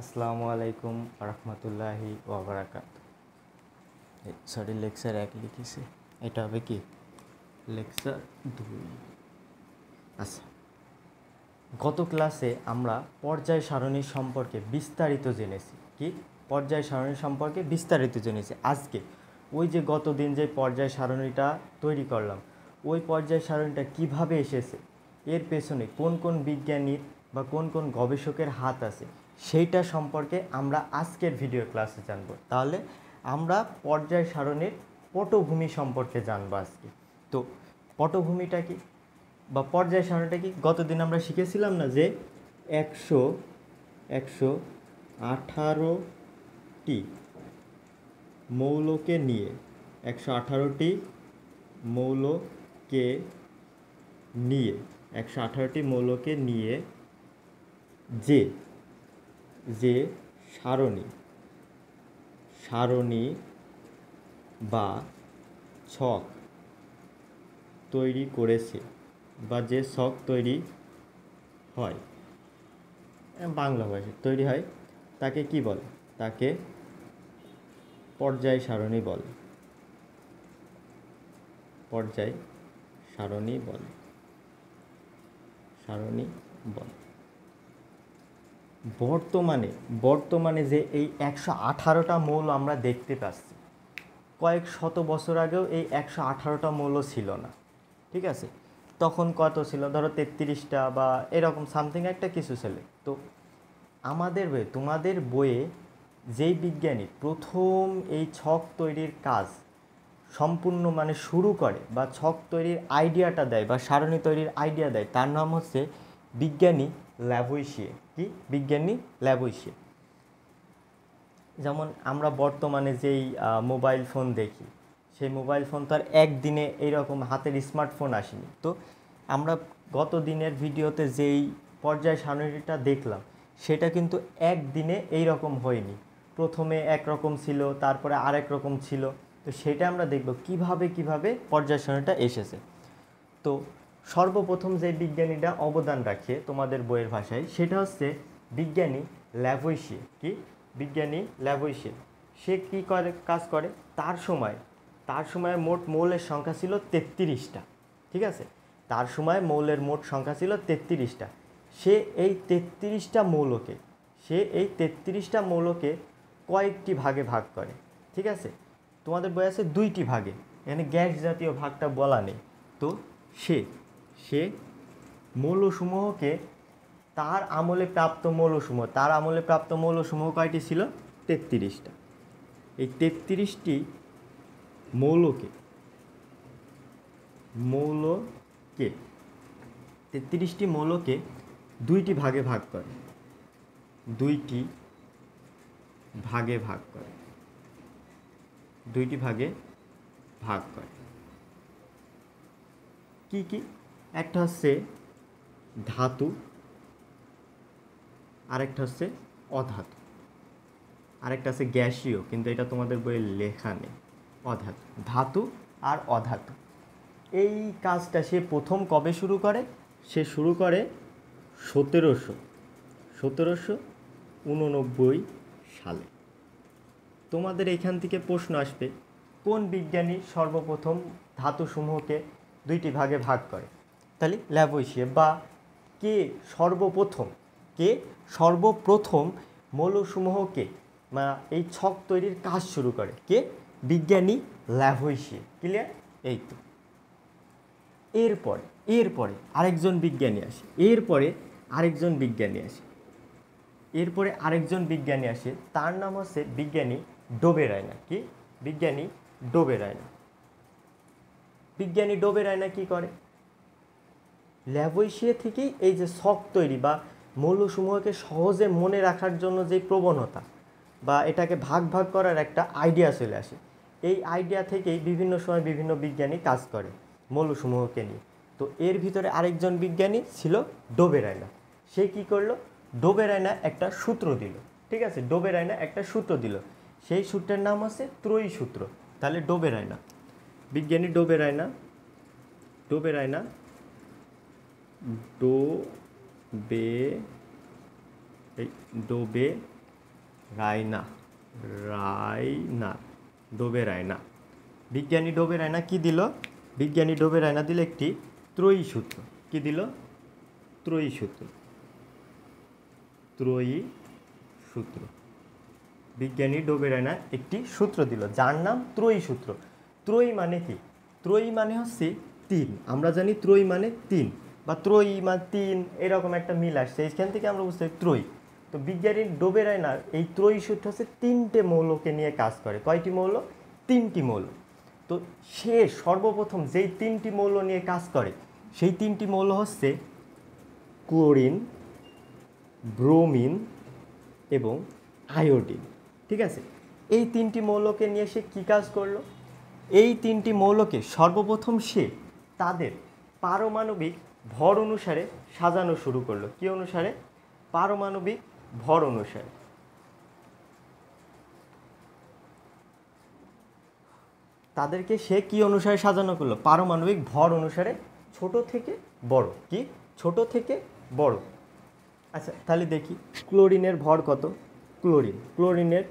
আসসালামু আলাইকুম রহমতুল্লাহি ওয়াবারাকাত। সরি, লেকচার 1 লিখেছি, এটা হবে কি লেকচার 2। আচ্ছা, গত ক্লাসে আমরা পর্যায় সারণী সম্পর্কে বিস্তারিত জেনেছি। কি পর্যায় সারণী সম্পর্কে বিস্তারিত জেনেছি। আজকে ওই যে গত দিন যে পর্যায় সারণীটা তৈরি করলাম, ওই পর্যায় সারণীটা কিভাবে এসেছে, এর পেছনে কোন কোন বিজ্ঞানীর বা কোন কোন গবেষকের হাত আছে, সেইটা সম্পর্কে আমরা আজকের ভিডিও ক্লাসে জানব। তাহলে আমরা পর্যায় সারণীর পটভূমি সম্পর্কে জানবো আজকে। তো পটভূমিটা কি বা পর্যায় সারণীটা কি, গতদিন আমরা শিখেছিলাম না যে 118টি মৌলকে নিয়ে 118টি মৌলকে নিয়ে 118টি মৌলকে নিয়ে যে যে সারণী বা ছক তৈরি করেছে বা যে ছক তৈরি হয়, বাংলা ভাষায় তৈরি হয়, তাকে কি বলে? তাকে পর্যায় সারণী বলে। পর্যায় সারণী বলে। বর্তমানে যে এই 118টা মৌল আমরা দেখতে পাচ্ছি, কয়েক শত বছর আগেও এই 118টা মৌল ছিল না। ঠিক আছে, তখন কত ছিল? ধরো 33টা বা এরকম সামথিং একটা কিছু ছিল। তো আমাদের বইয়ে, তোমাদের বইয়ে যেই বিজ্ঞানী প্রথম এই ছক তৈরির কাজ সম্পূর্ণ শুরু করে বা ছক তৈরির আইডিয়াটা দেয় বা সারণী তৈরির আইডিয়া দেয়, তার নাম হচ্ছে বিজ্ঞানী ল্যাভোইশিয়ে। কি বিজ্ঞানী ল্যাভোইশিয়ে। যেমন আমরা বর্তমানে যেই মোবাইল ফোন দেখি, সেই মোবাইল ফোন তো আর একদিনে এইরকম হাতের স্মার্টফোন আসেনি। তো আমরা গত দিনের ভিডিওতে যেই পর্যায় সারণীটা দেখলাম, সেটা কিন্তু একদিনে এইরকম হয়নি। প্রথমে একরকম ছিল, তারপরে আরেক রকম ছিল। তো সেটা আমরা দেখব কিভাবে পর্যায় সারণীটা এসেছে। তো সর্বপ্রথম যে বিজ্ঞানীটা অবদান রাখে তোমাদের বইয়ের ভাষায়, সেটা হচ্ছে বিজ্ঞানী ল্যাভোইশিয়ে। কি বিজ্ঞানী ল্যাভোইশিয়ে। সে কী কাজ করে? তার সময় মোট মৌলের সংখ্যা ছিল 33টা। ঠিক আছে, তার সময় মৌলের মোট সংখ্যা ছিল 33টা। সে এই 33টা মৌলকে কয়েকটি ভাগে ভাগ করে। ঠিক আছে, তোমাদের বই আছে 2টি ভাগে, এখানে গ্যাস জাতীয় ভাগটা বলা নেই। তো সে মৌলসমূহকে তার আমলে প্রাপ্ত মৌলসমূহ কয়টি ছিল? 33টা। এই 33টি মৌলকে 2টি ভাগে ভাগ করে। কি একটা হচ্ছে ধাতু, আরেকটা হচ্ছে অধাতু, আরেকটা আছে গ্যাসীয়, কিন্তু এটা তোমাদের বইয়ে লেখা নেই। অধাতু, ধাতু আর অধাতু। এই কাজটা সে প্রথম কবে শুরু করে? সে শুরু করে 1789 সালে। তোমাদের এখান থেকে প্রশ্ন আসবে, কোন বিজ্ঞানী সর্বপ্রথম ধাতুসমূহকে 2টি ভাগে ভাগ করে? তাহলে ল্যাভোইশিয়ে। বা কে সর্বপ্রথম মৌলসমূহকে এই ছক তৈরির কাজ শুরু করে? কে? বিজ্ঞানী ল্যাভোইশিয়ে। ক্লিয়ার? এই তো। এরপরে আরেকজন বিজ্ঞানী আসে। এরপরে আরেকজন বিজ্ঞানী আসে, তার নাম হচ্ছে বিজ্ঞানী ডোবেরাইনা। কি বিজ্ঞানী ডোবেরাইনা। বিজ্ঞানী ডোবেরাইনা কি করে? ল্যাভোইশিয়ে থেকেই এই যে ছক তৈরি বা মৌলসমূহকে সহজে মনে রাখার জন্য যে প্রবণতা বা এটাকে ভাগ ভাগ করার একটা আইডিয়া চলে আসে, এই আইডিয়া থেকেই বিভিন্ন সময় বিভিন্ন বিজ্ঞানী কাজ করে মৌলসমূহকে নিয়ে। তো এর ভিতরে আরেকজন বিজ্ঞানী ছিল ডোবেরাইনা। সে কি করলো? ডোবেরাইনা একটা সূত্র দিল। ঠিক আছে, ডোবেরাইনা একটা সূত্র দিল, সেই সূত্রের নাম হচ্ছে ত্রয়ী সূত্র। তাহলে বিজ্ঞানী ডোবেরাইনা রায়না, রায়না, ডোবে রায়না। বিজ্ঞানী ডোবে রায়না কি দিল? বিজ্ঞানী ডোবে রায়না দিল একটি ত্রয়ী সূত্র। কি দিল? ত্রয়ী সূত্র। ত্রয়ী সূত্র। বিজ্ঞানী ডোবে রায়না একটি সূত্র দিল যার নাম ত্রয়ী সূত্র। ত্রয়ী মানে কি? ত্রয়ী মানে হচ্ছে 3। আমরা জানি ত্রয়ী মানে 3 বা ত্রয়ী মানে 3, এরকম একটা মিল আসছে, এইখান থেকে আমরা বুঝতে পারি ত্রয়ী। তো বিজ্ঞানী ডোবে রায়নার এই ত্রয়ী সূত্র হচ্ছে 3টে মৌলকে নিয়ে কাজ করে। কয়টি মৌল? 3টি মৌল। তো সে সর্বপ্রথম যেই 3টি মৌল নিয়ে কাজ করে সেই 3টি মৌল হচ্ছে ক্লোরিন, ব্রোমিন এবং আয়োডিন। ঠিক আছে, এই 3টি মৌলকে নিয়ে সে কী কাজ করলো? এই 3টি মৌলকে সর্বপ্রথম সে তাদের পারমাণবিক ভর অনুসারে সাজানো শুরু করলো। কি অনুসারে? পারমাণবিক ভর অনুসারে। তাদেরকে সে কি অনুসারে সাজানো করলো? পারমাণবিক ভর অনুসারে, ছোট থেকে বড়। কি? ছোট থেকে বড়। আচ্ছা, তাহলে দেখি ক্লোরিনের ভর কত? ক্লোরিনের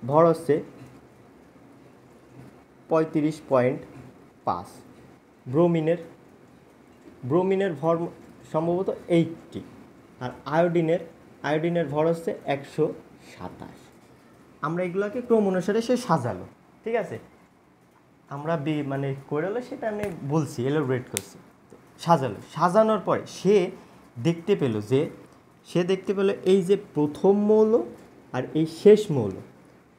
ভর হচ্ছে 35.5। ব্রোমিনের ভর সম্ভবত 80। আর আয়োডিনের ভর হচ্ছে 127। আমরা এগুলোকে ক্রম অনুসারে সে সাজালো। ঠিক আছে, আমরা মানে করে হলো সেটা আমি বলছি, এলোবরেট করছি। সাজানোর পরে সে দেখতে পেল এই যে প্রথম মৌল আর এই শেষ মৌল।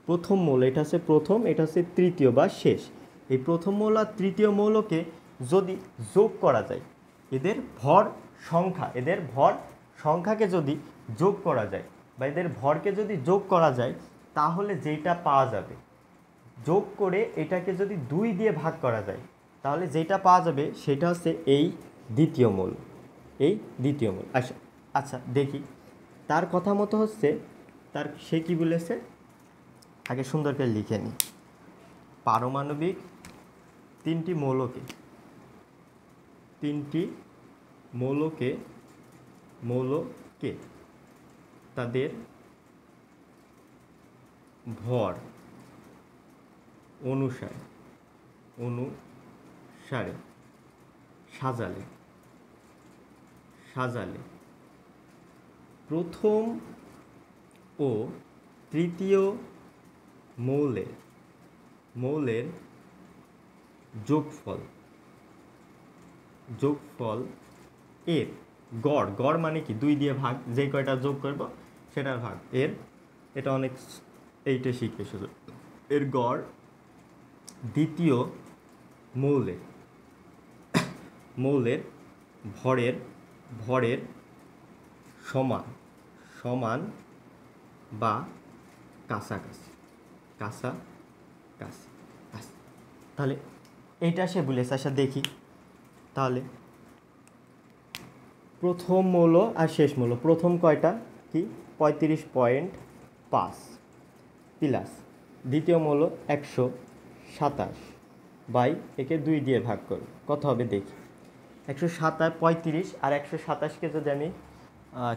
প্রথম মৌল এটা হচ্ছে প্রথম, এটা হচ্ছে তৃতীয় বা শেষ। এই প্রথম মৌল আর তৃতীয় মৌলকে যদি যোগ করা যায়, এদের ভর সংখ্যাকে যদি যোগ করা যায় বা এদের ভরকে যদি যোগ করা যায়, তাহলে যেটা পাওয়া যাবে, যোগ করে এটাকে যদি 2 দিয়ে ভাগ করা যায়, তাহলে যেটা পাওয়া যাবে সেটা হচ্ছে এই দ্বিতীয় মৌল। আচ্ছা দেখি তার কথা মতো হচ্ছে, সে কি বলেছে আগে সুন্দর করে লিখে নিই। পারমাণবিক 3টি মৌলকে তাদের ভর অনুসারে সাজালে প্রথম ও তৃতীয় মৌলের যোগফল এর গড় মানে কি? 2 দিয়ে ভাগ, যে কয়টা যোগ করব সেটার ভাগ। এটা অনেক এইটা শিখবে শুধু। এর গড় দ্বিতীয় মৌলের ভরের সমান বা কাছাকাছি। তাহলে এইটা সে বলেছে। আচ্ছা দেখি তাহলে প্রথম মৌল আর শেষ মৌল। প্রথম কয়টা? কি? 35.5 প্লাস দ্বিতীয় মৌল 127 বাই একে 2 দিয়ে ভাগ করব, কত হবে দেখি। 35 আর 127কে যদি আমি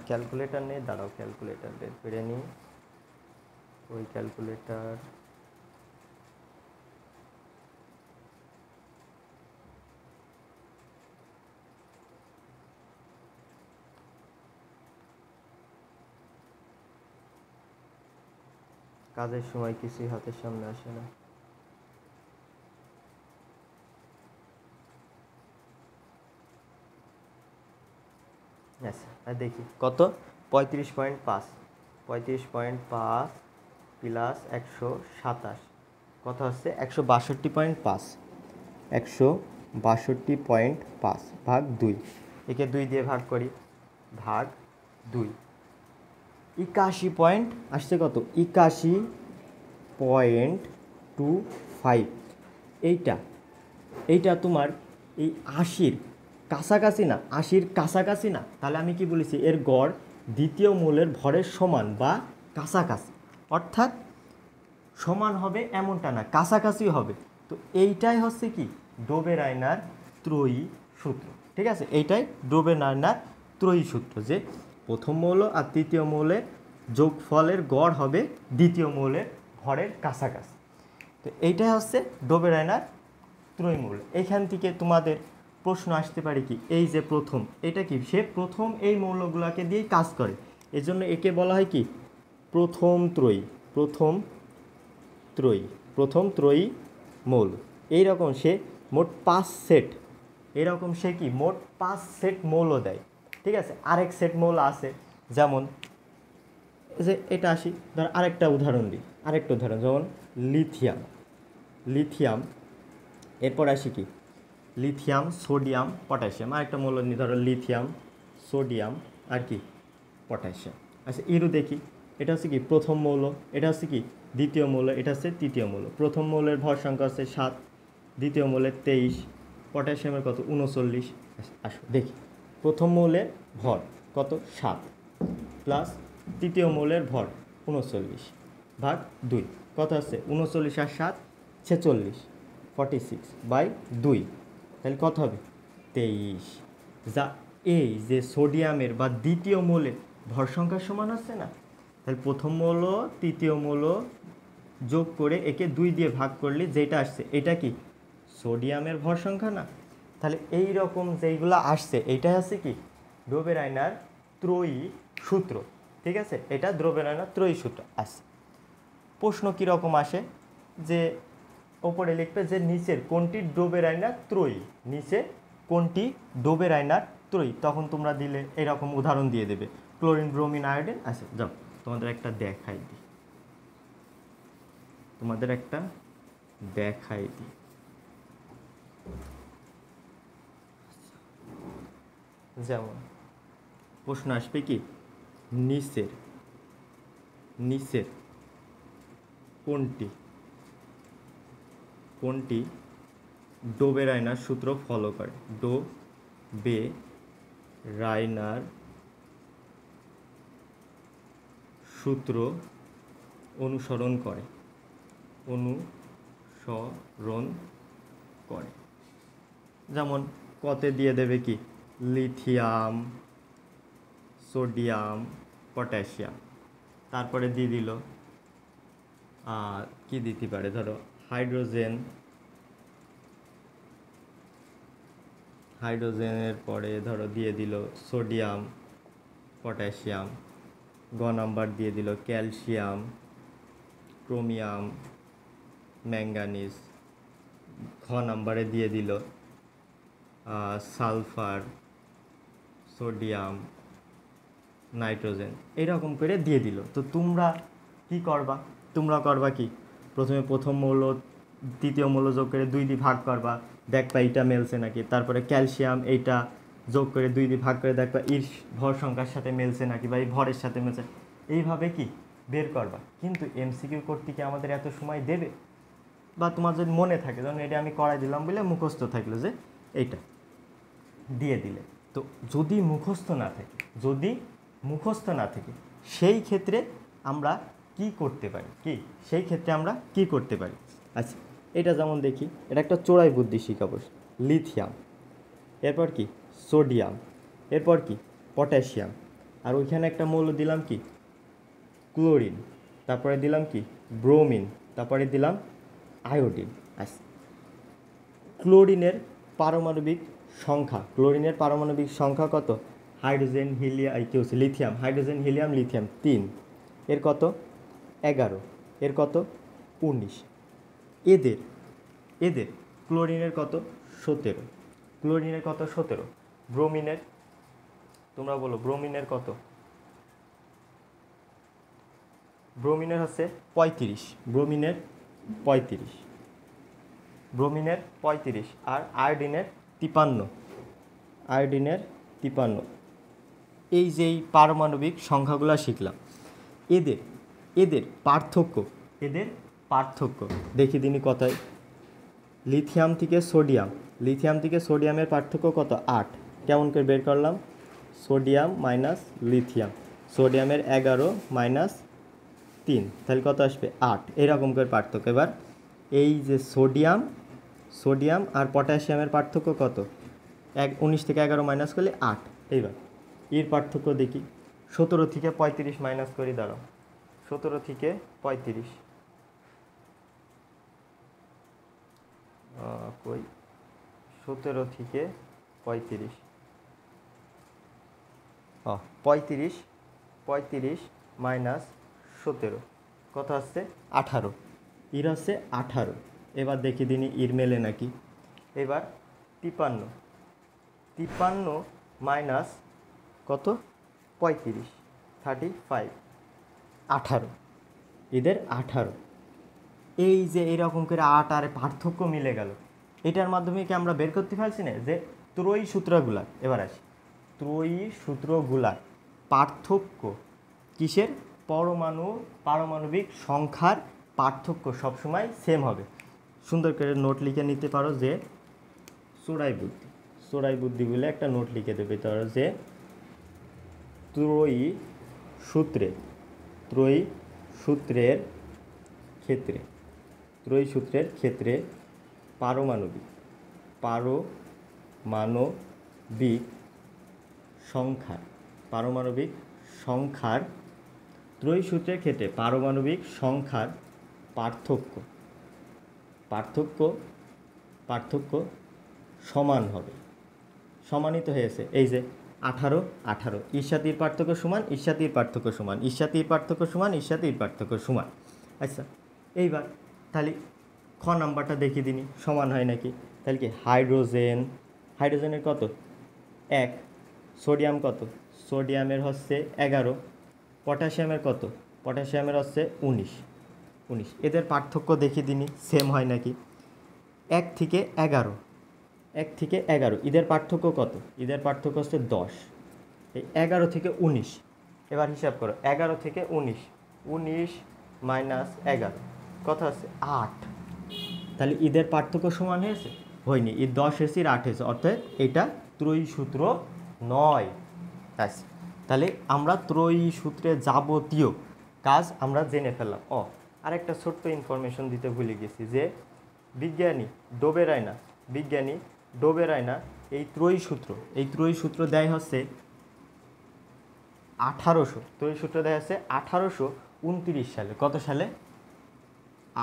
ক্যালকুলেটর নিয়ে, দাঁড়াও ক্যালকুলেটর বের করে নিই। ওই ক্যালকুলেটর কাজের সময় কিছুই হাতের সামনে আসে না। আচ্ছা দেখি কত? 35.5 প্লাস 127 কত হচ্ছে? 162.5। 162.5 ভাগ 2। একে 2 দিয়ে ভাগ করি, ভাগ 2। 81 আসছে কত? 81.25। এইটা তোমার এই 80-র কাছাকাছি না? 80-র কাছাকাছি না? তাহলে আমি কি বলেছি? এর গড় দ্বিতীয় মৌলের ভরের সমান বা কাছাকাছি। অর্থাৎ সমান হবে এমনটা না, কাছাকাছি হবে। তো এইটাই হচ্ছে কি? ডোবে রায়নার ত্রয়ী সূত্র। ঠিক আছে, এইটাই ডোবে রায়নার ত্রয়ী সূত্র, যে প্রথম মৌল আর তৃতীয় মৌলের যোগফলের গড় হবে দ্বিতীয় মৌলের ভরের কাছাকাছি। তো এইটাই হচ্ছে ডোবেরাইনার ত্রয়ীমূল। এইখান থেকে তোমাদের প্রশ্ন আসতে পারে কি, এই যে প্রথম, এটা কি, সে প্রথম এই মৌলগুলোকে দিয়েই কাজ করে, এজন্য একে বলা হয় কি প্রথম ত্রয়ী, প্রথম ত্রয়ী মৌল। এইরকম সে মোট 5 সেট, এরকম সে কি মোট 5 সেট মৌল দেয়। ঠিক আছে, আরেক সেট মৌল আছে, যেমন যে এটা আসি, ধর আরেকটা উদাহরণ দিই, যেমন লিথিয়াম, এরপর আসি কি লিথিয়াম, সোডিয়াম, পটাশিয়াম, আরেকটা মৌল নিই, ধরো লিথিয়াম, সোডিয়াম আর কি পটাশিয়াম। আচ্ছা ইরু দেখি, এটা হচ্ছে কি প্রথম মৌল, এটা হচ্ছে কি দ্বিতীয় মৌল, এটা হচ্ছে তৃতীয় মৌল। প্রথম মৌলের ভর সংখ্যা হচ্ছে 7, দ্বিতীয় মৌলের 23, পটাশিয়ামের কত 39। আসো দেখি, প্রথম মৌলের ভর কত 7 প্লাস তৃতীয় মৌলের ভর 39 ভাগ 2 কত আছে 39 আর 7 46, 46/2, তাহলে কত হবে 23। যা এই যে সোডিয়ামের বা দ্বিতীয় মৌলের ভর সংখ্যার সমান আছে না, তাহলে প্রথম মৌল তৃতীয় মৌল যোগ করে একে 2 দিয়ে ভাগ করলে যেটা আসছে এটা কি সোডিয়ামের ভর সংখ্যা না। তাহলে এই রকম যেইগুলো আসছে এইটাই আছে কি ডোবেরাইনার ত্রয়ী সূত্র। ঠিক আছে, এটা ডোবেরাইনার ত্রয়ী সূত্র আসছে। প্রশ্ন কীরকম আসে যে ওপরে লিখবে যে নিচের কোনটি ডোবেরাইনার ত্রয়ী, নিচে কোনটি ডোবেরাইনার ত্রয়ী, তখন তোমরা দিলে এরকম উদাহরণ দিয়ে দেবে ক্লোরিন, ব্রোমিন, আয়োডিন। আচ্ছা যাও তোমাদের একটা দেখাই দিই, যেমন প্রশ্ন আসবে কি নিচের কোনটি ডোবেরাইনার সূত্র ফলো করে, ডোবেরাইনার সূত্র অনুসরণ করে, যেমন কতে দিয়ে দেবে কি লিথিয়াম, সোডিয়াম, পটাশিয়াম, তারপরে দিয়ে দিল কি দিতে পারে, ধরো হাইড্রোজেনের পরে ধরো দিয়ে দিল সোডিয়াম, পটাশিয়াম, গ নাম্বার দিয়ে দিল ক্যালসিয়াম, ক্রোমিয়াম, ম্যাঙ্গানিজ, ঘ নাম্বারে দিয়ে দিল সালফার, সোডিয়াম, নাইট্রোজেন, এইরকম করে দিয়ে দিল। তো তোমরা কি করবা, কি প্রথমে প্রথম মৌল দ্বিতীয় মৌল যোগ করে 2 দিয়ে ভাগ করবা, দেখবা এইটা মেলছে নাকি, তারপরে ক্যালসিয়াম এইটা যোগ করে 2 দিয়ে ভাগ করে দেখবা এর ভর সংখ্যার সাথে মেলছে নাকি বা এই ভরের সাথে মেলছে, এইভাবে কি বের করবা। কিন্তু এমসিকিউ করতে কি আমাদের এত সময় দেবে, বা তোমার যদি মনে থাকে, যেমন এটা আমি করাই দিলাম বলে মুখস্থ থাকলো যে এইটা দিয়ে দিলে, তো যদি মুখস্থ না থাকে সেই ক্ষেত্রে আমরা কি করতে পারি, আচ্ছা এটা যেমন দেখি, এটা একটা চোরাই বুদ্ধি শিখাবো। লিথিয়াম, এরপর কি সোডিয়াম, এরপর কি পটাশিয়াম, আর ওইখানে একটা মৌল দিলাম কি ক্লোরিন, তারপরে দিলাম কি ব্রোমিন, তারপরে দিলাম আয়োডিন। আচ্ছা ক্লোরিনের পারমাণবিক সংখ্যা কত, hydrogen, lithium, hydrogen, helium, lithium 3, এর কত 11, এর কত 19, এদের ক্লোরিনের কত 17, ব্রোমিনের তোমরা বলো ব্রোমিনের কত, ব্রোমিনের হচ্ছে 35, ব্রোমিনের 35 আর আয়োডিনের 53, এই যেই পারমাণবিক সংখ্যাগুলো শিখলাম, এদের পার্থক্য দেখি দিনই কথায়, লিথিয়াম থেকে সোডিয়ামের পার্থক্য কত 8, কেমন করে বের করলাম, সোডিয়াম মাইনাস লিথিয়াম, সোডিয়ামের 11 মাইনাস 3, তাহলে কত আসবে 8, এরকম করে পার্থক্য। এবার এই যে সোডিয়াম আর পটাশিয়ামের পার্থক্য কত, 19 থেকে 11 মাইনাস করলে 8। এইবার এর পার্থক্য দেখি, 17 থেকে 35 মাইনাস করি, দাঁড়াও। 17 থেকে 35 কই, 17 থেকে 35 35 মাইনাস 17 কত আসছে 18, ইর হচ্ছে 18। এবার দেখি দিনই ইর মেলে নাকি। এবার 53 মাইনাস কত 35 35 18, এদের 18। এই যে এরকম করে 8 আর পার্থক্য মিলে গেল, এটার মাধ্যমে কি আমরা বের করতে পারছি না যে ত্রয়ী সূত্রগুলা। এবার আসি, ত্রয়ী সূত্রগুলার পার্থক্য কিসের, পারমাণবিক সংখ্যার পার্থক্য সবসময় সেম হবে। সুন্দর করে নোট লিখে নিতে পারো যে চোরাই বুদ্ধি বলে একটা নোট লিখে দেবে তারা, যে ত্রয়ী সূত্রের ক্ষেত্রে পারমাণবিক সংখ্যার ত্রয়ী সূত্রের ক্ষেত্রে পারমাণবিক সংখ্যার পার্থক্য সমান হবে। সমানিত হয়েছে, এই যে 18 ঈর্ষাতির পার্থক্য সমান, ঈর্ষাতির পার্থক্য সমান, ঈর্ষাতির পার্থক্য সমান, ঈর্ষাতির পার্থক্য সমান। আচ্ছা, এইবার তাহলে খ নাম্বারটা দেখিয়ে দিনি সমান হয় নাকি। তাহলে কি হাইড্রোজেনের কত 1, সোডিয়াম কত, সোডিয়ামের হচ্ছে 11, পটাশিয়ামের কত, পটাশিয়ামের হচ্ছে 19। এদের পার্থক্য দেখিয়ে দিনি সেম হয় নাকি। 1 থেকে 11 এদের পার্থক্য কত, এদের পার্থক্য হচ্ছে 10। এই 11 থেকে 19 এবার হিসাব করো, 11 থেকে 19 মাইনাস 11 কত আছে 8। তাহলে এদের পার্থক্য সমান হয়েছে, হয়নি, এর 10 হয়েছে, 8 হয়েছে, অর্থাৎ এটা ত্রয়ী সূত্র নয়। তাহলে আমরা ত্রয়ী সূত্রে যাবতীয় কাজ আমরা জেনে ফেললাম। আরেকটা ছোট্ট ইনফরমেশন দিতে ভুলে গেছি, যে বিজ্ঞানী ডোবেরাইনা এই ত্রয়ী সূত্র দেয় হচ্ছে 1829 সালে। কত সালে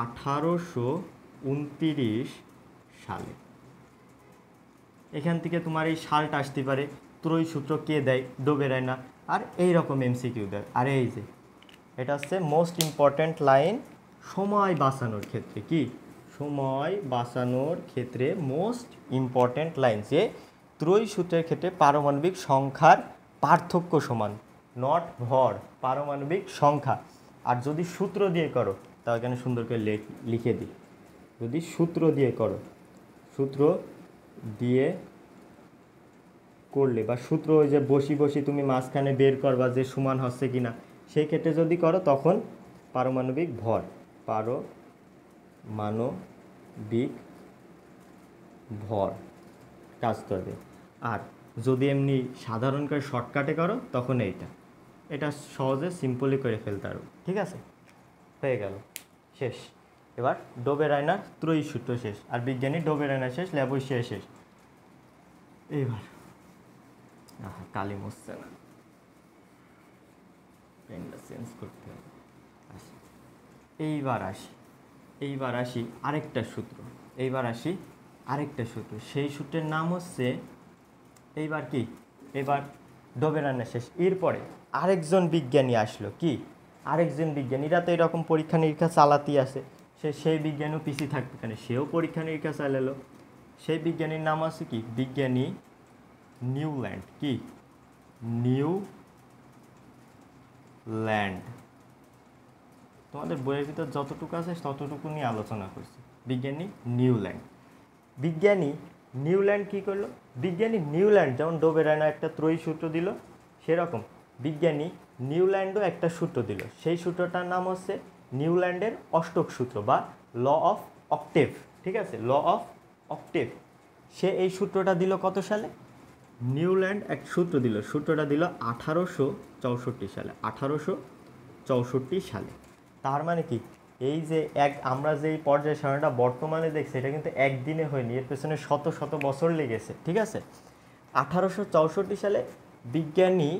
1829 সালে। এখান থেকে তোমার এই সালটা আসতে পারে, ত্রয়ী সূত্র কে দেয়, ডোবেরাইনা। আর এই রকম এমসিকিউ দেয়। আর এই যে এটা হচ্ছে মোস্ট ইম্পর্ট্যান্ট লাইন সময় বাঁচানোর ক্ষেত্রে, কি সময় বাঁচানোর ক্ষেত্রে মোস্ট ইম্পর্ট্যান্ট লাইন, যে ত্রয়ী সূত্রের ক্ষেত্রে পারমাণবিক সংখ্যার পার্থক্য সমান, নট ভর, পারমাণবিক সংখ্যা। আর যদি সূত্র দিয়ে করো, তা এখানে সুন্দর করে লিখে দিই, যদি সূত্র দিয়ে করলে বা সূত্র ওই যে বসি তুমি মাঝখানে বের করবা যে সমান হচ্ছে কিনা, সেই ক্ষেত্রে যদি করো তখন পারমাণবিক ভর কাজ করবে। আর যদি এমনি সাধারণ করে শর্টকাটে করো তখন এটা সহজে সিম্পলি করে ফেলতে পারো। ঠিক আছে, হয়ে গেল, শেষ। এবার ডোবেরাইনার ত্রয়ী সূত্র শেষ, আর বিজ্ঞানী ডোবেরাইনার শেষ, ল্যাবোইশিয়ার শেষ। এইবার কালি মুছছে না, পেনটা চেঞ্জ করতে হবে। এইবার আসি আরেকটা সূত্র। সেই সূত্রের নাম হচ্ছে, এবার ডোবেরাইনার শেষ। এরপরে আরেকজন বিজ্ঞানী আসলো, এরা তো এরকম পরীক্ষা নিরীক্ষা চালাতেই আসে, সেই বিজ্ঞানীও পিছিয়ে থাকবে কেন, সেও পরীক্ষা নিরীক্ষা চালালো। সেই বিজ্ঞানীর নাম আছে কি, বিজ্ঞানী নিউল্যান্ড। তোমাদের বইয়ের ভিতর যতটুকু আছে ততটুকু নিয়ে আলোচনা করছি। বিজ্ঞানী নিউল্যান্ড কী করলো, বিজ্ঞানী নিউল্যান্ড যেমন ডোবেরাইনা একটা ত্রয়ী সূত্র দিল, সেরকম বিজ্ঞানী নিউল্যান্ডও একটা সূত্র দিল। সেই সূত্রটার নাম হচ্ছে নিউল্যান্ডের অষ্টক সূত্র বা ল অফ অক্টেভ। ঠিক আছে, ল অফ অক্টেভ। সে এই সূত্রটা দিল কত সালে, নিউল্যান্ড এক সূত্রটা দিল 1864 সালে। 1864 সালে। তার মানে কি, এই যে আমরা যে পর্যায় সারণীটা বর্তমানে দেখছি, এটা কিন্তু একদিনে হয়নি, এর পেছনে শত শত বছর লেগেছে। ঠিক আছে, 1864 সালে বিজ্ঞানী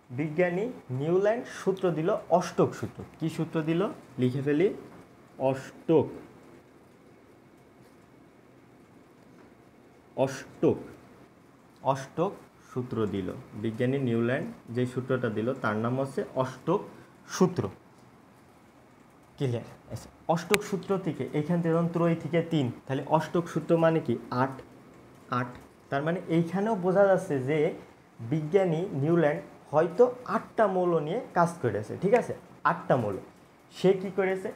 বিজ্ঞানী নিউল্যান্ড সূত্র দিল অষ্টক সূত্র। কি সূত্র দিল? লিখে ফেলি, অষ্টক। অষ্টক অষ্টক সূত্র দিল বিজ্ঞানী নিউল্যান্ড। যে সূত্রটা দিল তার নাম হচ্ছে অষ্টক সূত্র। ক্লিয়ার? আচ্ছা, অষ্টক সূত্র থেকে এইখান থেকে ধরুন 3 থেকে 3, তাহলে অষ্টক সূত্র মানে কি 8 8। তার মানে এইখানেও বোঝা যাচ্ছে যে বিজ্ঞানী নিউল্যান্ড হয়তো 8টা মৌল নিয়ে কাজ করেছে। ঠিক আছে, 8টা মৌল। সে কি করেছে?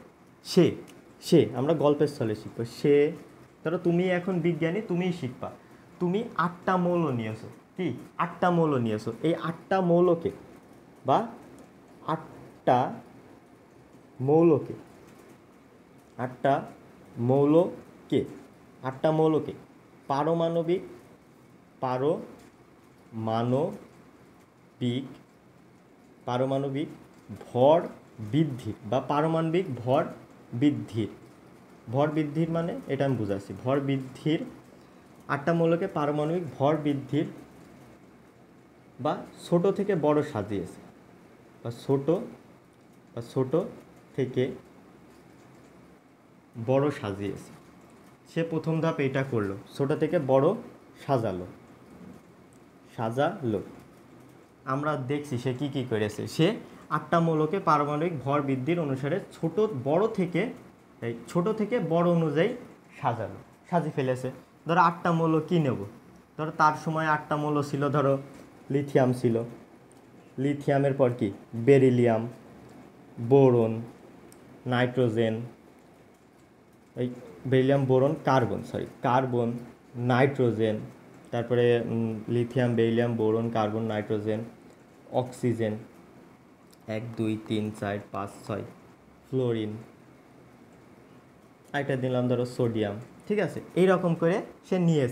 সে আমরা গল্পের ছলে শিখবো। সে ধরো তুমি এখন বিজ্ঞানী, তুমিই শিখবা। তুমি 8টা মৌল নিয়েছো। কি 8টা মৌল নিয়েছো? এই 8টা মৌলকে বা 8টা মৌলকে 8টা মৌলকে 8টা মৌলকে পারমাণবিক ভর বৃদ্ধির বা পারমাণবিক ভর বৃদ্ধির মানে এটা আমি বুঝাচ্ছি। ভর বৃদ্ধির 8টা মৌলকে পারমাণবিক ভর বৃদ্ধির বা ছোট থেকে বড় সাজিয়েছে, বা ছোট থেকে বড় সাজিয়েছে। সে প্রথম ধাপ এটা করলো, ছোট থেকে বড় সাজালো। আমরা দেখছি সে কি করেছে। সে 8টা মৌলকে পারমাণবিক ভর বৃদ্ধির অনুসারে ছোট থেকে বড় অনুযায়ী সাজিয়ে ফেলেছে। ধরো 8টা মৌল কি নেব? ধরো তার সময় 8টা মৌল ছিল, ধরো লিথিয়াম ছিল, লিথিয়ামের পর কি বেরিলিয়াম, বোরন, নাইট্রোজেন, এই বেরিলিয়াম, বোরন, কার্বন, নাইট্রোজেন, তারপরে lithium, beryllium, boron, carbon, nitrogen, oxygen 1 2 3 4 5 6, fluorine, একটা দিলাম ধরো সোডিয়াম। ঠিক আছে, এইরকম করে সে নিয়ে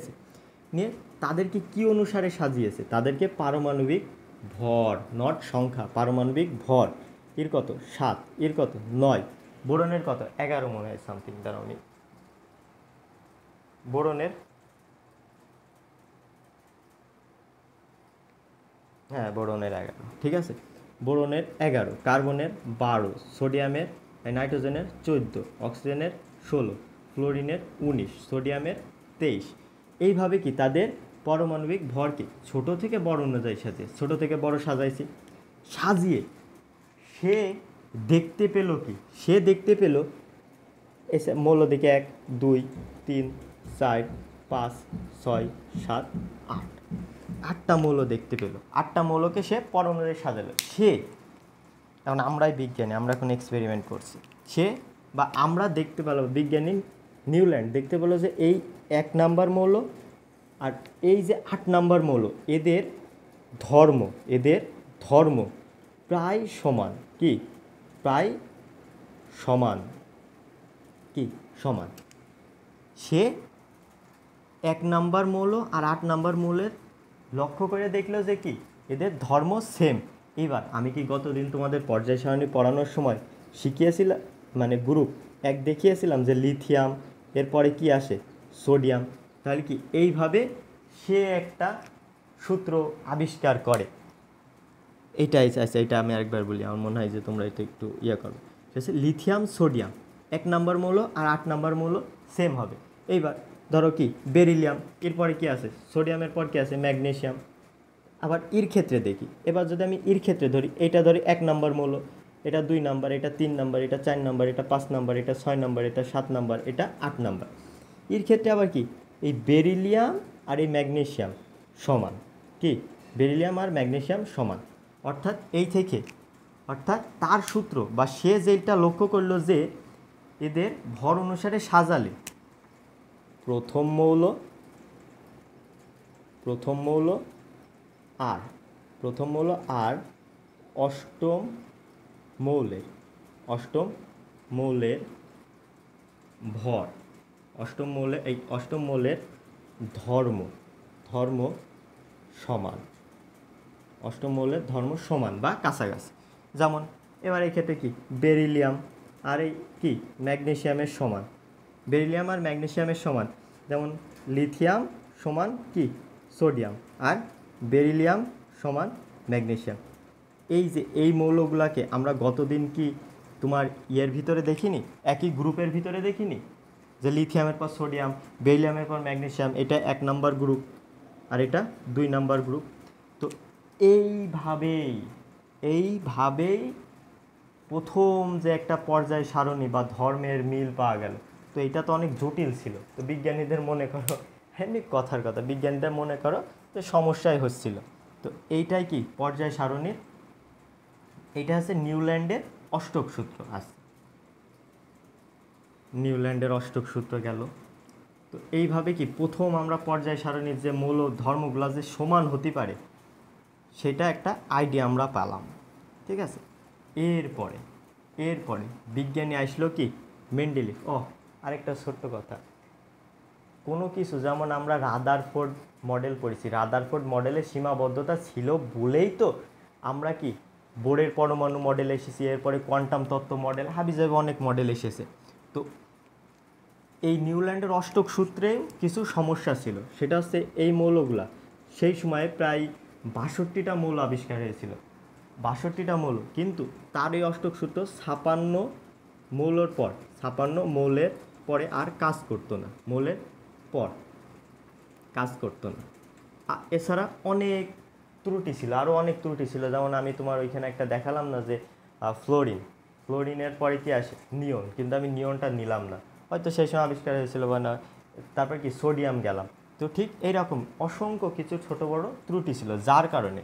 তাদেরকে কি অনুসারে সাজিয়েছে? তাদেরকে পারমাণবিক ভর, নট সংখ্যা, পারমাণবিক ভর। এর কত? 7, এর কত? 9, বোরনের কত? 11 মনে হয় সামথিং। দাঁড়াও, বোরনের, হ্যাঁ বোরনের 11। ঠিক আছে, বোরনের 11, কার্বনের 12, সোডিয়ামের নাইট্রোজেনের 14, অক্সিজেনের 16, ফ্লোরিনের 19, সোডিয়ামের 23। এইভাবে কি তাদের পারমাণবিক ভরকে ছোট থেকে বড় অনুযায়ী ছোট থেকে বড় সাজিয়ে সে দেখতে পেল কি? সে দেখতে পেল এসে মৌল দিকে 1 2 3 4 5 6 7 8, 8টা মৌল দেখতে পেল। 8টা মৌলকে সে পরমাণুতে সাজালো। এখন আমরাই বিজ্ঞানী, আমরা এখন এক্সপেরিমেন্ট করছি। বা আমরা দেখতে পেলাম, বিজ্ঞানী নিউল্যান্ড দেখতে পেলো যে এই 1 নাম্বার মৌল আর এই যে 8 নাম্বার মৌল, এদের ধর্ম প্রায় সমান। প্রায় সমান। সে 1 নাম্বার মৌল আর 8 নাম্বার মৌলের লক্ষ্য করে দেখলো যে কি এদের ধর্ম সেম। এবার আমি কি গতদিন তোমাদের পর্যায় সারণী পড়ানোর সময় শিখিয়েছিলাম, মানে গ্রুপ 1 দেখিয়েছিলাম যে লিথিয়াম, এরপরে কি আসে? সোডিয়াম। তাহলে কি এইভাবে সে একটা সূত্র আবিষ্কার করে। এইটাই আছে, এটা আমি আরেকবার বলি, আমার মনে হয় যে তোমরা এটা একটু করো। ঠিক আছে, লিথিয়াম, সোডিয়াম 1 নাম্বার মৌল আর 8 নাম্বার মৌল সেম হবে। এইবার ধরো কি বেরিলিয়াম, এরপরে কি আছে? সোডিয়ামের পর কি আছে? ম্যাগনেসিয়াম। আবার ইর ক্ষেত্রে দেখি, এবার যদি আমি ইর ক্ষেত্রে ধরি, এটা ধরি 1 নাম্বার মৌল, এটা 2 নাম্বার, এটা 3 নাম্বার, এটা 4 নাম্বার, এটা 5 নাম্বার, এটা 6 নাম্বার, এটা 7 নাম্বার, এটা 8 নাম্বার। এর ক্ষেত্রে আবার কি এই বেরিলিয়াম আর এই ম্যাগনেসিয়াম সমান। বেরিলিয়াম আর ম্যাগনেসিয়াম সমান। অর্থাৎ তার সূত্র বা সে যেটা লক্ষ্য করলো যে এদের ভর অনুসারে সাজালে প্রথম মৌল আর অষ্টম মৌলের ভর, অষ্টম মৌলের ধর্ম সমান। অষ্টম মৌলের ধর্ম সমান বা কাছাকাছি। যেমন এবার এই ক্ষেত্রে কি বেরিলিয়াম আর এই কি ম্যাগনেসিয়ামের সমান। বেরিলিয়াম আর ম্যাগনেসিয়ামের সমান, যেমন লিথিয়াম সমান কি সোডিয়াম আর বেরিলিয়াম সমান ম্যাগনেসিয়াম। এই যে এই মৌলগুলাকে আমরা গতদিন কি তোমার ইয়ের ভিতরে দেখিনি, একই গ্রুপের ভিতরে দেখিনি, যে লিথিয়ামের পর সোডিয়াম, বেরিলিয়ামের পর ম্যাগনেসিয়াম, এটা 1 নাম্বার গ্রুপ আর এটা 2 নাম্বার গ্রুপ। তো এইভাবেই প্রথম যে একটা পর্যায় সারণী বা ধর্মের মিল পাওয়া গেল। তো এটা তো অনেক জটিল ছিল, তো বিজ্ঞানীদের মনে করো, এমনি কথার কথা, বিজ্ঞানীদের মনে করো যে সমস্যাই হচ্ছিল। তো এইটাই কি পর্যায় সারণীর, এইটা হচ্ছে নিউল্যান্ডের অষ্টক সূত্র আছে, নিউল্যান্ডের অষ্টক সূত্র গেল। তো এইভাবে কি প্রথম আমরা পর্যায় সারণীর যে মৌল ধর্মগুলো যে সমান হতে পারে সেটা একটা আইডিয়া আমরা পেলাম, ঠিক আছে। এরপরে বিজ্ঞানী আসলো কি মেন্ডেলিভ। আরেকটা ছোট্ট কথা, কোনো কিছু যেমন আমরা রাদারফোর্ড মডেল পড়েছি, রাদারফোর্ড মডেলের সীমাবদ্ধতা ছিল বলেই তো আমরা কি বোরের পরমাণু মডেল এসেছি, এরপরে কোয়ান্টাম তত্ত্ব মডেল, হাবিজাবি অনেক মডেল এসেছে। তো এই নিউল্যান্ডের অষ্টক সূত্রেও কিছু সমস্যা ছিল, সেটা হচ্ছে এই মৌলগুলা সেই সময়ে প্রায় 62টা মৌল আবিষ্কার হয়েছিল, 62টা মৌল, কিন্তু তার এই অষ্টক সূত্র 56 মৌলের পরে আর কাজ করতো না, মৌলের পর কাজ করতো না। এছাড়া অনেক ত্রুটি ছিল, আরও অনেক ত্রুটি ছিল, যেমন আমি তোমার ওইখানে একটা দেখালাম না যে ফ্লোরিনের পরে কি আসে নিয়ন, কিন্তু আমি নিয়নটা নিলাম না, হয়তো সেই সময় আবিষ্কার হয়েছিল বা না। তারপর কি সোডিয়াম গেলাম। তো ঠিক এইরকম অসংখ্য কিছু ছোট বড় ত্রুটি ছিল, যার কারণে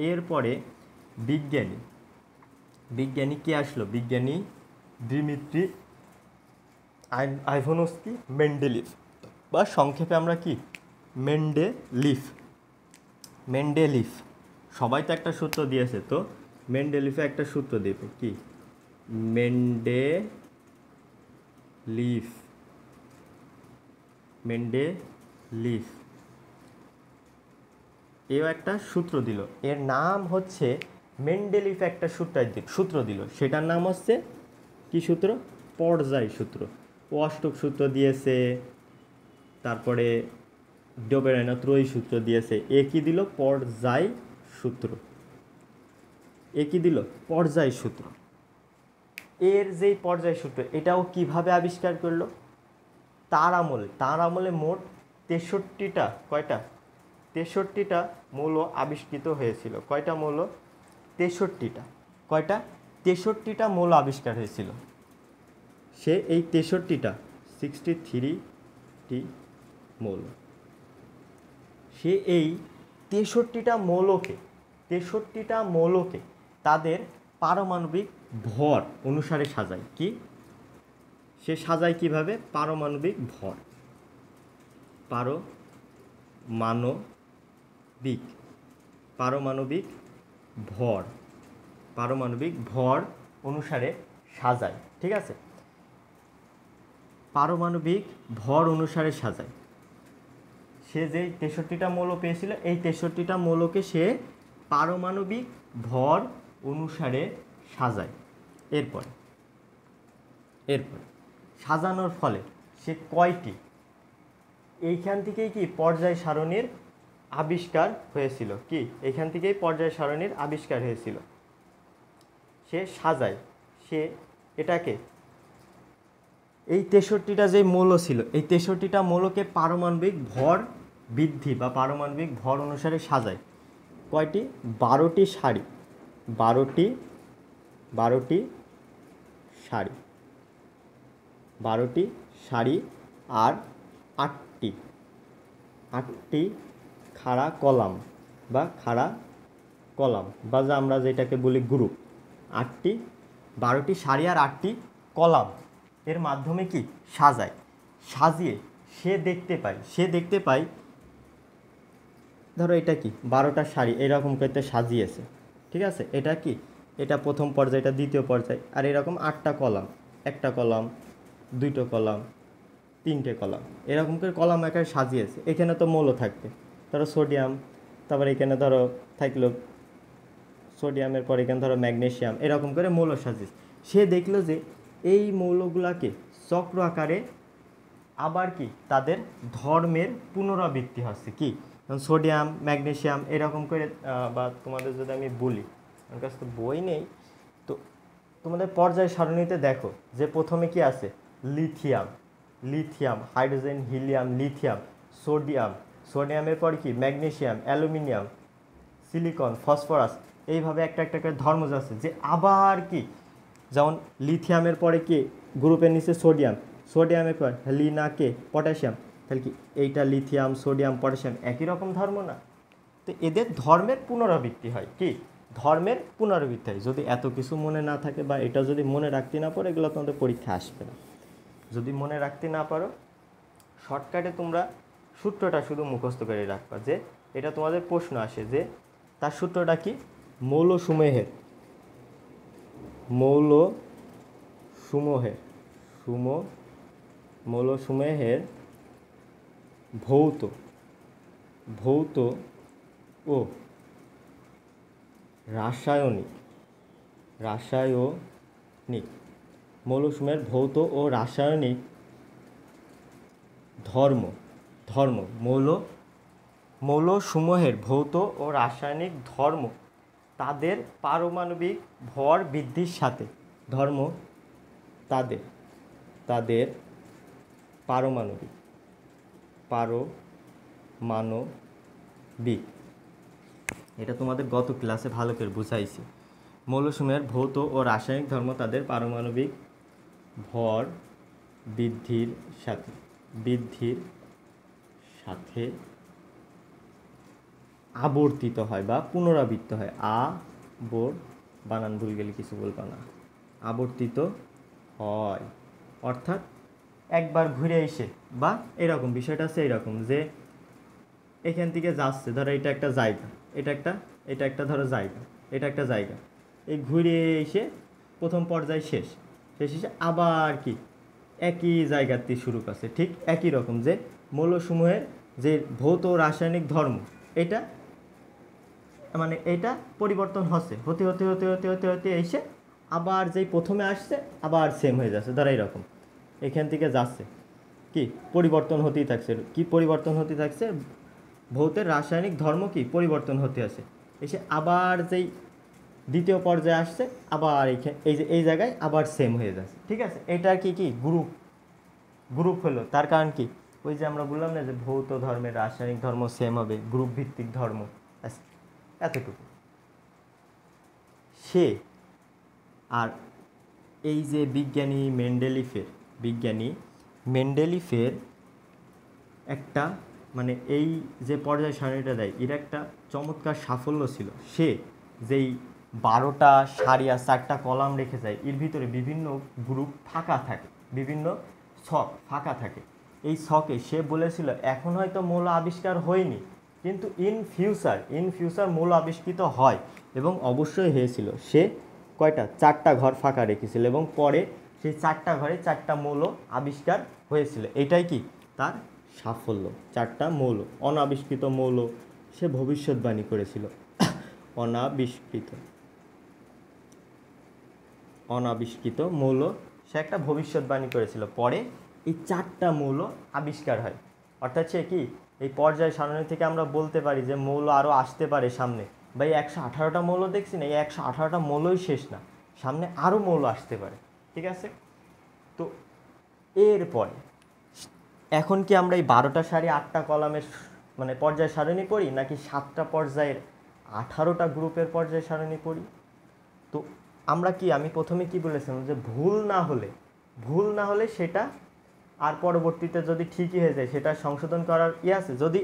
এরপরে বিজ্ঞানী কে আসলো, বিজ্ঞানী দিমিত্রি আইভানোভস্কি মেন্ডেলিভ, বা সংক্ষেপে আমরা কি মেন্ডেলিভ। সবাই তো একটা সূত্র দিয়েছে, তো মেন্ডেলিভে একটা সূত্র দেব কি মেন্ডেলিভ এও একটা সূত্র দিল, এর নাম হচ্ছে মেন্ডেলিভ একটা সূত্র দিল, সেটার নাম হচ্ছে কি সূত্র, পর্যায় সূত্র। ও অষ্টক সূত্র দিয়েছে, তারপরে ডোবেরাইনা ত্রয়ী সূত্র দিয়েছে, এ কি দিল পর্যায় সূত্র। এর যেই পর্যায় সূত্র, এটাও কিভাবে আবিষ্কার করলো, তার আমলে মোট 63টা মৌল আবিষ্কৃত হয়েছিল। কয়টা মৌল? 63টা। কয়টা? 63টা মৌল আবিষ্কার হয়েছিল। সে এই 63টি মৌল, সে এই 63টা মৌলকে তাদের পারমাণবিক ভর অনুসারে সাজায়। কি সে সাজায় কিভাবে? পারমাণবিক ভর অনুসারে সাজায়, ঠিক আছে। পারমাণবিক ভর অনুসারে সাজায়। সে যে 63টা মৌল পেয়েছিল, এই 63টা মৌলকে সে পারমাণবিক ভর অনুসারে সাজায়। এরপর সাজানোর ফলে সে কয়টি, এইখান থেকেই কি পর্যায় সারণীর আবিষ্কার হয়েছিল। সে সাজায়, সে এটাকে এই 63টা যে মৌল ছিল, এই 63টা মৌলকে পারমাণবিক ভর বৃদ্ধি বা পারমাণবিক ভর অনুসারে সাজায়। কয়টি? 12টি সারি আর 8টি খাড়া কলাম বা যা আমরা যেটাকে বলি গ্রুপ। 12টি সারি আর 8টি কলাম এর মাধ্যমে কি সাজিয়ে সে দেখতে পায় ধরো এটা কি 12টা সারি এরকম করতে সাজিয়েছে, ঠিক আছে। এটা কি, এটা প্রথম পর্যায়, এটা দ্বিতীয় পর্যায়, আর এরকম 8টা কলাম, একটা কলাম, 2টো কলাম, 3টে কলাম, এরকম করে কলাম আকারে সাজিয়েছে। এখানে তো মৌল থাকবে, ধরো সোডিয়াম, তারপরে এখানে ধরো থাকলো সোডিয়ামের পর এখানে ধরো ম্যাগনেসিয়াম, এরকম করে মৌল সাজিয়েছে। সে দেখলো যে এই মৌলগুলাকে চক্র আকারে আবার কি তাদের ধর্মের পুনরাবৃত্তি হচ্ছে। কি সোডিয়াম ম্যাগনেসিয়াম এরকম করে, বা তোমাদের যদি আমি বলি, আমার কাছে তো বই নেই, তো তোমাদের পর্যায় সারণীতে দেখো যে প্রথমে কি আছে, lithium, lithium, hydrogen, helium, lithium, sodium, সোডিয়ামের পর কি ম্যাগনেসিয়াম, অ্যালুমিনিয়াম, সিলিকন, ফসফরাস, এইভাবে একটা একটা করে ধর্ম আছে যে আবার কি, যেমন লিথিয়ামের পরে কি গ্রুপের নিচে সোডিয়াম, সোডিয়ামের পর লিনাকে পটাশিয়াম, তাহলে কি এইটা লিথিয়াম, সোডিয়াম, পটাশিয়াম একই রকম ধর্ম না? তো এদের ধর্মের পুনরাবৃত্তি হয়, কি ধর্মের পুনরাবৃত্তি হয়। যদি এত কিছু মনে না থাকে বা এটা যদি মনে রাখতে না পারো, এগুলো তোমাদের পরীক্ষা আসবে না। যদি মনে রাখতে না পারো, শর্টকাটে তোমরা সূত্রটা শুধু মুখস্থ করে রাখবা, যে এটা তোমাদের প্রশ্ন আসে যে তার সূত্রটা কি, মৌলসমূহের মৌলসমূহের ভৌত ও রাসায়নিক মৌলসমূহের ভৌত ও রাসায়নিক ধর্ম মৌলসমূহের ভৌত ও রাসায়নিক ধর্ম তাদের পারমাণবিক ভর বৃদ্ধির সাথে তাদের পারমাণবিক এটা তোমাদের গত ক্লাসে ভালো করে বুঝাইছি। মৌলসমূহের ভৌত ও রাসায়নিক ধর্ম তাদের পারমাণবিক ভর বৃদ্ধির সাথে আবর্তিত হয় বা পুনরাবৃত্ত হয়। বানান ভুল গেলে কিছু বলবা না, আবর্তিত হয় অর্থাৎ একবার ঘুরে এসে, বা এরকম বিষয়টা আছে এরকম যে এখান থেকে যাচ্ছে, ধরো এটা একটা জায়গা, এটা একটা ধরো জায়গা, এটা একটা জায়গা, এই ঘুরে এসে প্রথম পর্যায়ে শেষ এসে আবার কি একই জায়গাতে শুরু করছে। ঠিক একই রকম যে মৌলসমূহের যে ভৌত রাসায়নিক ধর্ম, এটা মানে এটা পরিবর্তন হতে এসে আবার যেই প্রথমে আসছে আবার সেম হয়ে যাচ্ছে। ধরো এরকম এখান থেকে যাচ্ছে, কি পরিবর্তন হতেই থাকছে, ভৌতের রাসায়নিক ধর্ম কি পরিবর্তন হতে আছে, এসে আবার যেই দ্বিতীয় পর্যায়ে আসছে আবার এই জায়গায় আবার সেম হয়ে যাচ্ছে। ঠিক আছে, এটার কি গ্রুপ হলো। তার কারণ কি, ওই যে আমরা বললাম না যে ভৌত ধর্মের রাসায়নিক ধর্ম সেম হবে, গ্রুপ ভিত্তিক ধর্ম, এতটুকু। আর এই যে বিজ্ঞানী মেন্ডেলিফের একটা মানে এই যে পর্যায় সারণীটা দেয়, এর একটা চমৎকার সাফল্য ছিল। সে যেই 12টা সারি আর 4টা কলাম রেখে যায়, এর ভিতরে বিভিন্ন গ্রুপ ফাঁকা থাকে, বিভিন্ন ছক ফাঁকা থাকে। এই ছকে সে বলেছিল এখন হয়তো মৌল আবিষ্কার হয়নি, কিন্তু ইন ফিউচার মৌল আবিষ্কৃত হয়, এবং অবশ্যই হয়েছিল। সে কয়টা 4টা ঘর ফাঁকা রেখেছিল, এবং পরে সেই 4টা ঘরে 4টা মৌল আবিষ্কার হয়েছিল। এটাই কি তার সাফল্য। 4টা মৌল, অনাবিষ্কৃত মৌল সে ভবিষ্যৎবাণী করেছিল। অনাবিষ্কৃত মৌল সে একটা ভবিষ্যৎবাণী করেছিল, পরে এই 4টা মৌল আবিষ্কার হয়। অর্থাৎ সে কি এই পর্যায় সারণী থেকে আমরা বলতে পারি যে মৌল আরও আসতে পারে সামনে। বা এই 118টা মৌল দেখছি না, এই 118টা মৌলই শেষ না, সামনে আরও মৌল আসতে পারে। ঠিক আছে, তো এরপরে এখন কি আমরা এই 12টা সারি 8টা কলামের মানে পর্যায় সারণী পড়ি, নাকি 7টা পর্যায়ের 18টা গ্রুপের পর্যায় সারণী পড়ি? তো আমরা কি, আমি প্রথমে কি বলেছিলাম যে ভুল না হলে সেটা আর পরবর্তীতে যদি ঠিকই হয়ে যায় সেটা সংশোধন করার আছে। যদি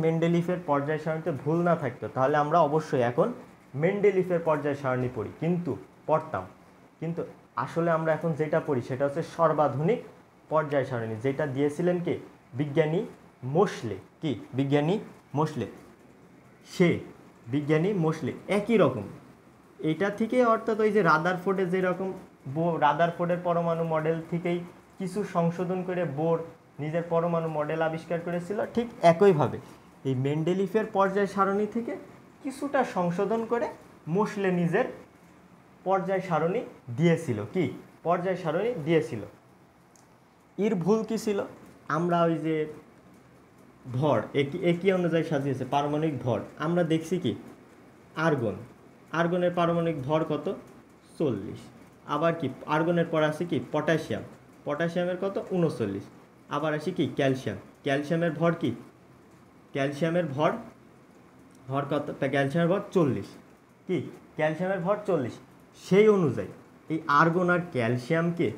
মেন্ডেলিফের পর্যায় সারণীতে ভুল না থাকতো, তাহলে আমরা অবশ্যই এখন মেন্ডেলিফের পর্যায় সারণী পড়তাম। কিন্তু আসলে আমরা এখন যেটা পড়ি সেটা হচ্ছে সর্বাধুনিক পর্যায় সারণী, যেটা দিয়েছিলেন কি বিজ্ঞানী মোসলে। একই রকম এটা থেকে, অর্থাৎ ওই যে রাদারফোর্ডের যেরকম রাদারফোর্ডের পরমাণু মডেল থেকেই কিছু সংশোধন করে বোর নিজের পরমাণু মডেল আবিষ্কার করেছিল, ঠিক একইভাবে এই মেন্ডেলিফের পর্যায় সারণী থেকে কিছুটা সংশোধন করে মোসলে নিজের পর্যায় সারণী দিয়েছিল। এর ভুল কী ছিল? আমরা ওই যে ভর একই অনুযায়ী সাজিয়েছে পারমাণবিক ভর। আমরা দেখছি কি আর্গন, আর্গনের পারমাণবিক ভর কত 40। আবার কি আর্গনের পর আছে কি পটাশিয়াম, পটাশিয়ামের কত 39। আবার আসি কি ক্যালসিয়াম, ক্যালসিয়ামের ভর কি ক্যালসিয়ামের ভর কত, ক্যালসিয়ামের ভর 40। কি ক্যালসিয়ামের ভর 40। সেই অনুযায়ী এই আর্গন আর ক্যালসিয়ামকে,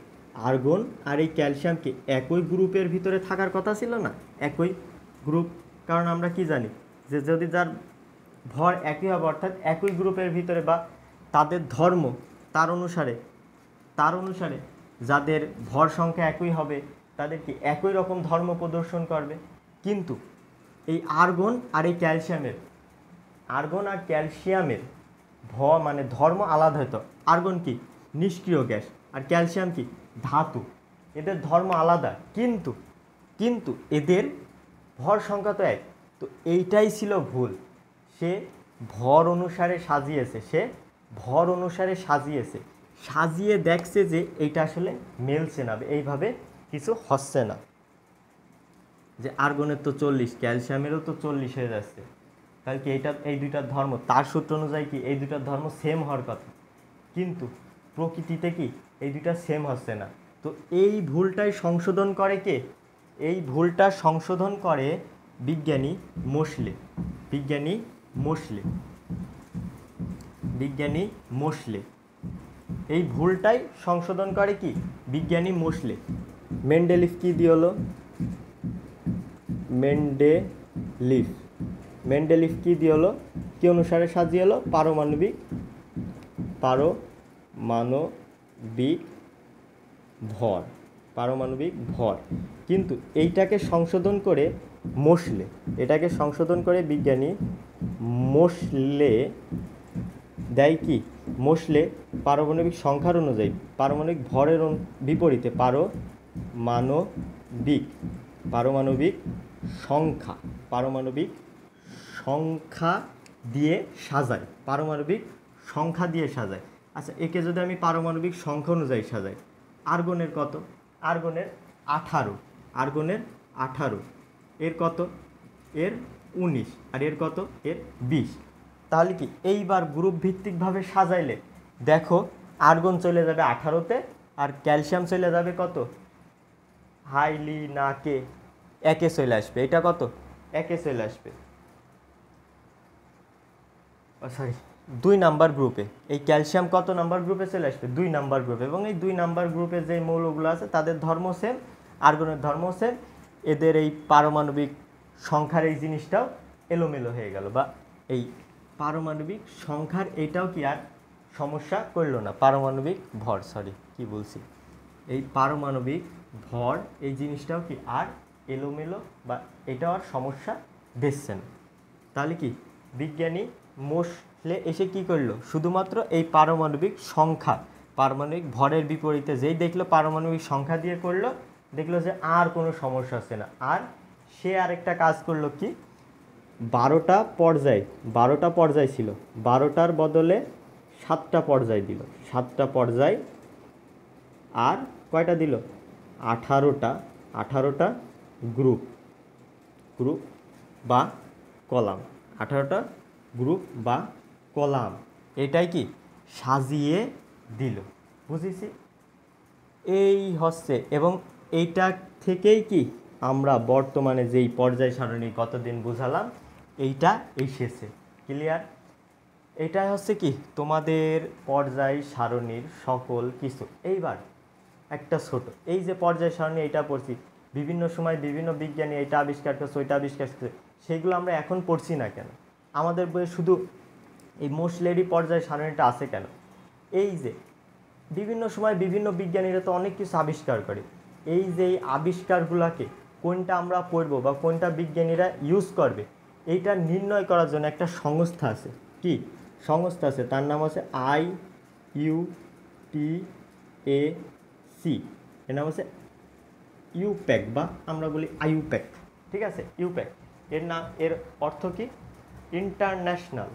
আর্গন আর এই ক্যালসিয়ামকে একই গ্রুপের ভিতরে থাকার কথা ছিল না, একই গ্রুপ। কারণ আমরা কি জানি যে যদি যার ভর একই হবে অর্থাৎ একই গ্রুপের ভিতরে বা তাদের ধর্ম তার অনুসারে যাদের ভর সংখ্যা একই হবে তাদের কি একই রকম ধর্ম প্রদর্শন করবে। কিন্তু এই আর্গন আর এই ক্যালসিয়ামের, আর্গন আর ক্যালসিয়ামের মানে ধর্ম আলাদা হতো। আর্গন কি নিষ্ক্রিয় গ্যাস আর ক্যালসিয়াম কি ধাতু, এদের ধর্ম আলাদা, কিন্তু এদের ভর সংখ্যা তো এক। তো এইটাই ছিল ভুল, সে ভর অনুসারে সাজিয়ে দেখছে যে এইটা আসলে মেলছে না, এইভাবে কিছু হচ্ছে না, যে আর্গনের তো 40 ক্যালসিয়ামেরও তো 40 হয়ে যাচ্ছে, তাহলে কি এই দুইটার ধর্ম তার সূত্র অনুযায়ী কি এই দুইটার ধর্ম সেম হওয়ার কথা, কিন্তু প্রকৃতিতে কি এই দুইটা সেম হচ্ছে না। তো এই ভুলটাই সংশোধন করে কে, এই ভুলটা সংশোধন করে বিজ্ঞানী মোসলে। এই ভুলটাই সংশোধন করে কি বিজ্ঞানী মোসলে। মেন্ডেলিফ কি দিয়ে হলো, মেন্ডেলিফ কি দিয়ে হলো, কি অনুসারে সাজিয়ে হলো পারমাণবিক ভর। কিন্তু এটাকে সংশোধন করে বিজ্ঞানী মোসলে দেয় কি, মোসলে পারমাণবিক সংখ্যার অনুযায়ী পারমাণবিক ভরের বিপরীতে পারমাণবিক সংখ্যা দিয়ে সাজায়, আচ্ছা একে যদি আমি পারমাণবিক সংখ্যা অনুযায়ী সাজাই, আর্গনের কত, আর্গনের 18, এর কত, এর 19, আর এর কত, এর 20। তাহলে কি এইবার গ্রুপ ভিত্তিকভাবে সাজাইলে দেখো আর্গন চলে যাবে 18-তে আর ক্যালসিয়াম চলে যাবে কত, হাইলি না কে একে চলে আসবে, এটা কত একে চলে আসবে, সরি 2 নাম্বার গ্রুপে। এই ক্যালসিয়াম কত নাম্বার গ্রুপে চলে আসবে, 2 নাম্বার গ্রুপে। এবং এই 2 নাম্বার গ্রুপে যে মৌলগুলো আছে তাদের ধর্ম সেম, আর্গনের ধর্ম সেম, এদের এই পারমাণবিক সংখ্যার এই জিনিসটাও এলোমেলো হয়ে গেল, বা এই পারমাণবিক সংখ্যার এইটাও কি আর সমস্যা করলো না, পারমাণবিক ভর, এই পারমাণবিক ভর এই জিনিসটাও কি আর এলোমেলো বা এটাও আর সমস্যা দিচ্ছে না। তাহলে কি বিজ্ঞানী মোসলে এসে কি করলো, শুধুমাত্র এই পারমাণবিক ভরের বিপরীতে যেই দেখলো পারমাণবিক সংখ্যা দিয়ে করলো, দেখলো যে আর কোনো সমস্যা হচ্ছে না। আর সে আরেকটা কাজ করলো কি, 12টা পর্যায় ছিল, 12টার বদলে 7টা পর্যায় দিল, 7টা পর্যায়, আর কয়টা দিল 18টা গ্রুপ বা কলাম, 18টা গ্রুপ বা কলাম, এটাই কি সাজিয়ে দিল, বুঝেছি। এই হচ্ছে, এবং এইটা থেকেই কি আমরা বর্তমানে যেই পর্যায় সারণী কতদিন বুঝালাম এইটা এসেছে, ক্লিয়ার। এটাই হচ্ছে কি তোমাদের পর্যায় সারণীর সকল কিছু। এইবার একটা ছোট, এই যে পর্যায় সারণী এইটা পড়ছি, বিভিন্ন সময় বিভিন্ন বিজ্ঞানী এটা আবিষ্কার করছে ওইটা আবিষ্কার করছে, সেগুলো আমরা এখন পড়ছি না কেন, আমাদের বইয়ে শুধু এই মোসলেরই পর্যায় সারণীটা আছে কেন? এই যে বিভিন্ন সময় বিভিন্ন বিজ্ঞানীরা তো অনেক কিছু আবিষ্কার করে, এই যে এই আবিষ্কারগুলোকে কোনটা আমরা পড়ব বা কোনটা বিজ্ঞানীরা ইউজ করবে, এইটা নির্ণয় করার জন্য একটা সংস্থা আছে, কি সংস্থা আছে, তার নাম আছে IUPAC, এর নাম আছে ইউপ্যাক, বা আমরা বলি আইউপ্যাক, ঠিক আছে, ইউপ্যাক। এর অর্থ কি, ইন্টারন্যাশনাল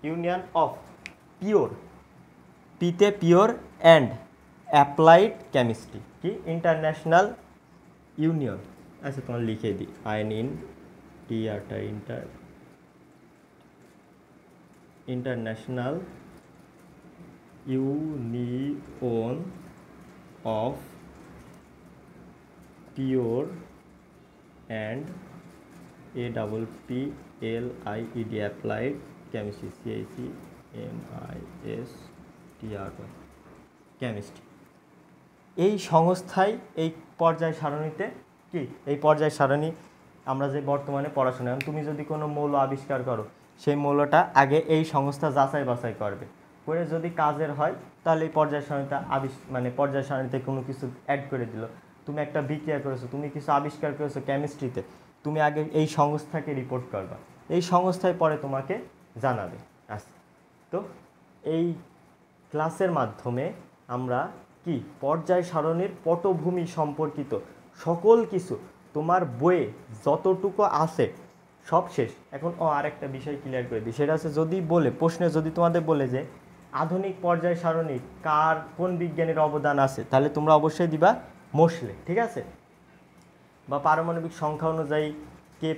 ইউনিয়ন অফ পিওর পিতে পিওর অ্যান্ড অ্যাপ্লাইড কেমিস্ট্রি, কি ইন্টারন্যাশনাল ইউনিয়ন, আচ্ছা তোমার লিখে দিই, ININ টিআরটা international union of pure and APPLIED applied chemistry, CICMISTRY chemistry. এই সংস্থায় এই পর্যায় সারণীতে কি এই পর্যায় সারণী আমরা যে বর্তমানে পড়াশোনা, তুমি যদি কোনো মৌল আবিষ্কার করো সেই মৌলটা আগে এই সংস্থা যাচাই বাছাই করবে, করে যদি কাজের হয় তাহলে এই পর্যায় সারণীটা মানে পর্যায় সারণীতে কোনো কিছু অ্যাড করে দিল। তুমি একটা বিক্রিয়া করেছো, তুমি কিছু আবিষ্কার করেছো কেমিস্ট্রিতে, তুমি আগে এই সংস্থাকে রিপোর্ট করবা, এই সংস্থায় পরে তোমাকে জানাবে। আচ্ছা, তো এই ক্লাসের মাধ্যমে আমরা কি পর্যায় সারণীর পটভূমি সম্পর্কিত সকল কিছু তোমার বইয়ে যতটুকু আছে সব শেষ। এখন আরেকটা বিষয় ক্লিয়ার করে দিই, সেটা আছে যদি বলে প্রশ্নে যদি তোমাদের বলে যে আধুনিক পর্যায় সারণী কোন বিজ্ঞানের অবদান আছে, তাহলে তোমরা অবশ্যই দিবা মোসলে, ঠিক আছে? বা পারমাণবিক সংখ্যা অনুযায়ী কে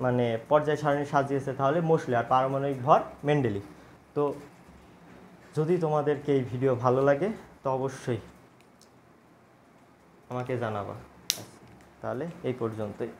মানে পর্যায় সারণী সাজিয়েছে, তাহলে মোসলে, আর পারমাণবিক ভর মেন্ডেলিভ। তো যদি তোমাদেরকে এই ভিডিও ভালো লাগে তো অবশ্যই আমাকে জানাবা। তাহলে এই পর্যন্তই।